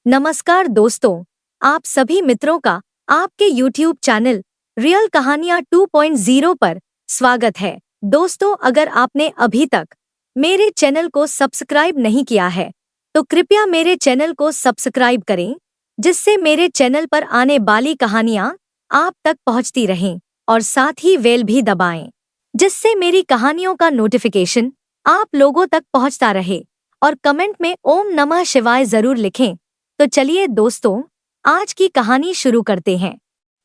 नमस्कार दोस्तों, आप सभी मित्रों का आपके YouTube चैनल रियल कहानियाँ 2.0 पर स्वागत है। दोस्तों, अगर आपने अभी तक मेरे चैनल को सब्सक्राइब नहीं किया है तो कृपया मेरे चैनल को सब्सक्राइब करें, जिससे मेरे चैनल पर आने वाली कहानियाँ आप तक पहुँचती रहें और साथ ही बेल भी दबाएं, जिससे मेरी कहानियों का नोटिफिकेशन आप लोगों तक पहुँचता रहे। और कमेंट में ओम नमः शिवाय जरूर लिखें। तो चलिए दोस्तों, आज की कहानी शुरू करते हैं।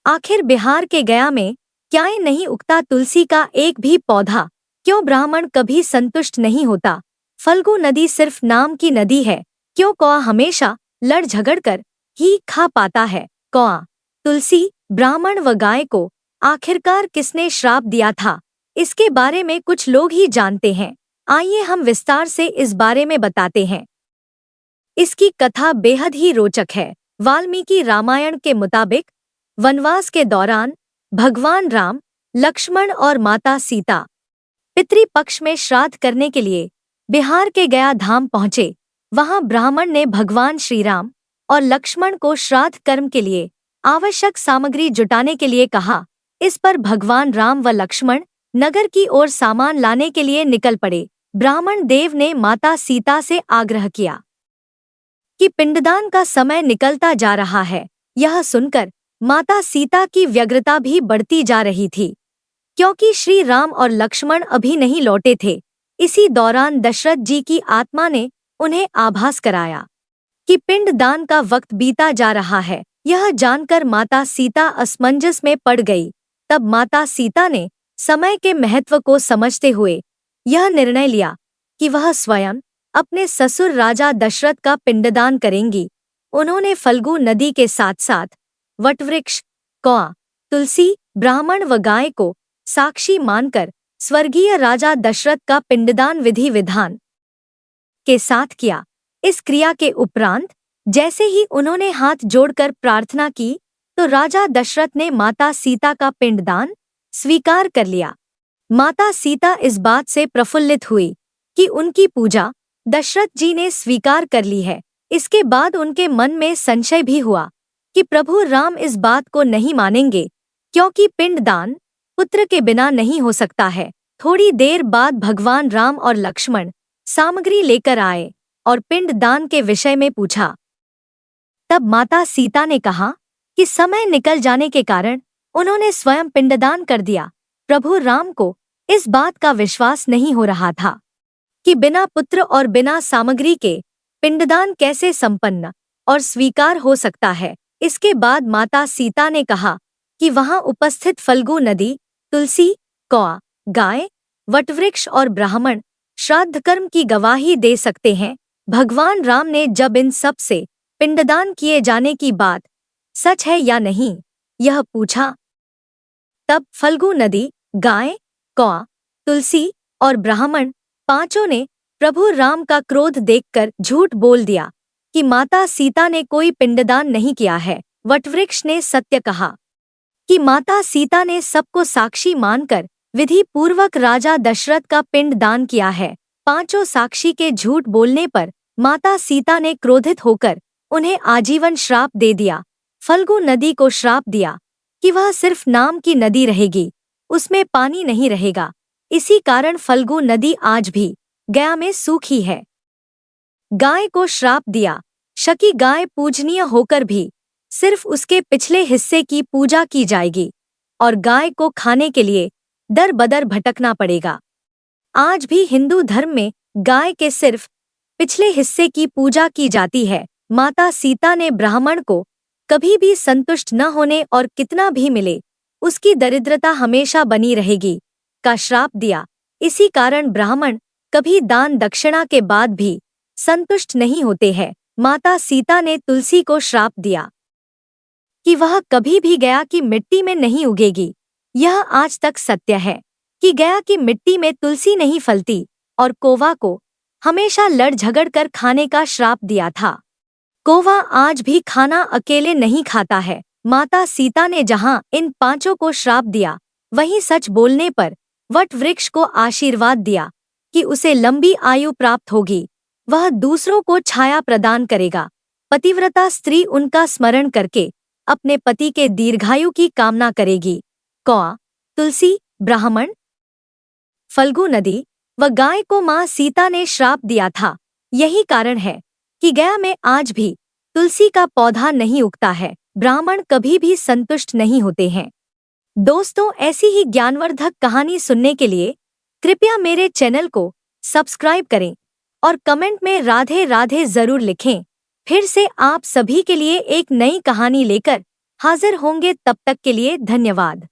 आखिर बिहार के गया में क्यों नहीं उगता तुलसी का एक भी पौधा? क्यों ब्राह्मण कभी संतुष्ट नहीं होता? फल्गु नदी सिर्फ नाम की नदी है। क्यों कौआ हमेशा लड़ झगड़ कर ही खा पाता है? कौआ, तुलसी, ब्राह्मण व गाय को आखिरकार किसने श्राप दिया था? इसके बारे में कुछ लोग ही जानते हैं। आइए हम विस्तार से इस बारे में बताते हैं। इसकी कथा बेहद ही रोचक है। वाल्मीकि रामायण के मुताबिक वनवास के दौरान भगवान राम, लक्ष्मण और माता सीता पितृपक्ष में श्राद्ध करने के लिए बिहार के गया धाम पहुंचे। वहां ब्राह्मण ने भगवान श्री राम और लक्ष्मण को श्राद्ध कर्म के लिए आवश्यक सामग्री जुटाने के लिए कहा। इस पर भगवान राम व लक्ष्मण नगर की ओर सामान लाने के लिए निकल पड़े। ब्राह्मण देव ने माता सीता से आग्रह किया कि पिंडदान का समय निकलता जा रहा है। यह सुनकर माता सीता की व्यग्रता भी बढ़ती जा रही थी, क्योंकि श्री राम और लक्ष्मण अभी नहीं लौटे थे। इसी दौरान दशरथ जी की आत्मा ने उन्हें आभास कराया कि पिंडदान का वक्त बीता जा रहा है। यह जानकर माता सीता असमंजस में पड़ गई। तब माता सीता ने समय के महत्व को समझते हुए यह निर्णय लिया कि वह स्वयं अपने ससुर राजा दशरथ का पिंडदान करेंगी। उन्होंने फल्गु नदी के साथ साथ वटवृक्ष, कौआ, तुलसी, ब्राह्मण व गाय को साक्षी मानकर स्वर्गीय राजा दशरथ का पिंडदान विधि विधान के साथ किया। इस क्रिया के उपरांत जैसे ही उन्होंने हाथ जोड़कर प्रार्थना की तो राजा दशरथ ने माता सीता का पिंडदान स्वीकार कर लिया। माता सीता इस बात से प्रफुल्लित हुई कि उनकी पूजा दशरथ जी ने स्वीकार कर ली है। इसके बाद उनके मन में संशय भी हुआ कि प्रभु राम इस बात को नहीं मानेंगे, क्योंकि पिंडदान पुत्र के बिना नहीं हो सकता है। थोड़ी देर बाद भगवान राम और लक्ष्मण सामग्री लेकर आए और पिंडदान के विषय में पूछा। तब माता सीता ने कहा कि समय निकल जाने के कारण उन्होंने स्वयं पिंडदान कर दिया। प्रभु राम को इस बात का विश्वास नहीं हो रहा था कि बिना पुत्र और बिना सामग्री के पिंडदान कैसे संपन्न और स्वीकार हो सकता है। इसके बाद माता सीता ने कहा कि वहां उपस्थित फल्गु नदी, तुलसी, कौआ, गाय, वटवृक्ष और ब्राह्मण श्राद्ध कर्म की गवाही दे सकते हैं। भगवान राम ने जब इन सब से पिंडदान किए जाने की बात सच है या नहीं यह पूछा, तब फल्गु नदी, गाय, कौआ, तुलसी और ब्राह्मण पांचों ने प्रभु राम का क्रोध देखकर झूठ बोल दिया कि माता सीता ने कोई पिंडदान नहीं किया है। वटवृक्ष ने सत्य कहा कि माता सीता ने सबको साक्षी मानकर विधि पूर्वक राजा दशरथ का पिंडदान किया है। पांचों साक्षी के झूठ बोलने पर माता सीता ने क्रोधित होकर उन्हें आजीवन श्राप दे दिया। फल्गु नदी को श्राप दिया कि वह सिर्फ नाम की नदी रहेगी, उसमें पानी नहीं रहेगा। इसी कारण फल्गु नदी आज भी गया में सूखी है। गाय को श्राप दिया, शकी गाय पूजनीय होकर भी सिर्फ उसके पिछले हिस्से की पूजा की जाएगी और गाय को खाने के लिए दर बदर भटकना पड़ेगा। आज भी हिंदू धर्म में गाय के सिर्फ पिछले हिस्से की पूजा की जाती है। माता सीता ने ब्राह्मण को कभी भी संतुष्ट न होने और कितना भी मिले उसकी दरिद्रता हमेशा बनी रहेगी का श्राप दिया। इसी कारण ब्राह्मण कभी दान दक्षिणा के बाद भी संतुष्ट नहीं होते हैं। माता सीता ने तुलसी को श्राप दिया कि वह कभी भी गया की मिट्टी में नहीं उगेगी। यह आज तक सत्य है कि गया की मिट्टी में तुलसी नहीं फलती। और कौवा को हमेशा लड़ झगड़ कर खाने का श्राप दिया था। कौवा आज भी खाना अकेले नहीं खाता है। माता सीता ने जहां इन पांचों को श्राप दिया, वहीं सच बोलने पर वट वृक्ष को आशीर्वाद दिया कि उसे लंबी आयु प्राप्त होगी, वह दूसरों को छाया प्रदान करेगा, पतिव्रता स्त्री उनका स्मरण करके अपने पति के दीर्घायु की कामना करेगी। कौआ, तुलसी, ब्राह्मण, फल्गु नदी व गाय को मां सीता ने श्राप दिया था। यही कारण है कि गया में आज भी तुलसी का पौधा नहीं उगता है। ब्राह्मण कभी भी संतुष्ट नहीं होते हैं। दोस्तों, ऐसी ही ज्ञानवर्धक कहानी सुनने के लिए कृपया मेरे चैनल को सब्सक्राइब करें और कमेंट में राधे राधे जरूर लिखें। फिर से आप सभी के लिए एक नई कहानी लेकर हाजिर होंगे। तब तक के लिए धन्यवाद।